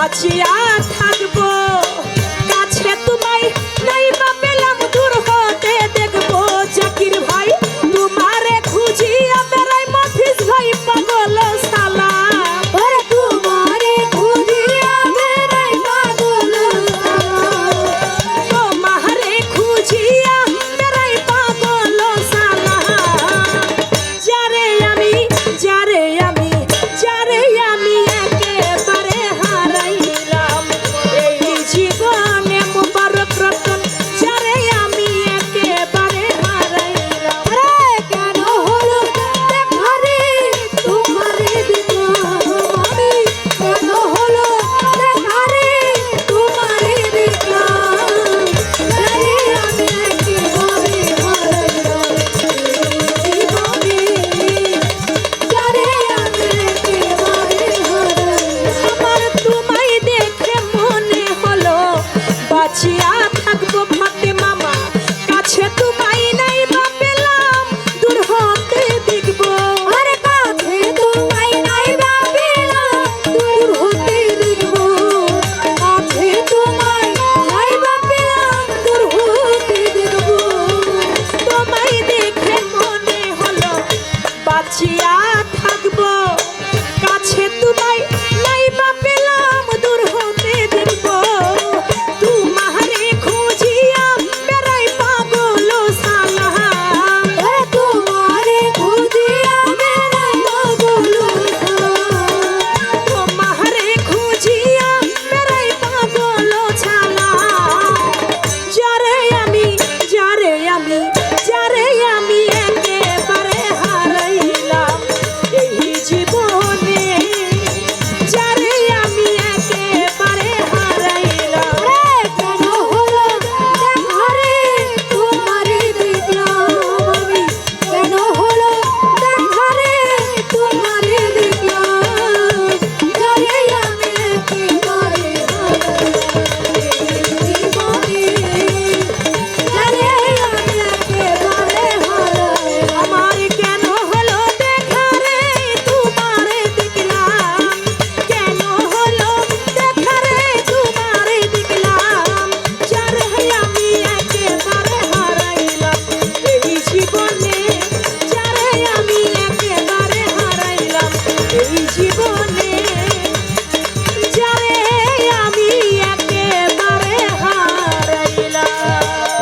বাঁচিয়া থাকবো কাছে তোমায় নাই বা পেলাম দূর হতে দেখবো জাকির ভাই তোমারে খুঁজিয়া বেড়াই মফিজ ভাই পাগল সালা ওরে তোমারে খুঁজিয়া বেড়াই পাগল তোমারে খুঁজিয়া বেড়াই পাগল সালা যারে আমি একেবারে হারাইলাম এই জীবনে মুবারক রতন যারে আমি একেবারে হারাইলাম রে কেন হলো দেখারে তোমারে দেখলাম আমি কেন হলো দেখারে তোমারে দেখলাম যারে আমি একেবারে হারাইলাম জীবনে যারে আমি একেবারে হারাইলাম আমার তোমায় দেখে মনে হলো বাঁচিয়া থাকবো ফাতে মামা কাছে তোমায় নাই বা পেলাম দূর হতে দেখবো আরে কাছে তোমায় নাই বা পেলাম দূর হতে দেখবো কাছে তোমায় নাই বা পেলাম দূর হতে দেখবো তোমায় দেখে মনে হলো বাঁচিয়া থাকবো কাছে তোমায়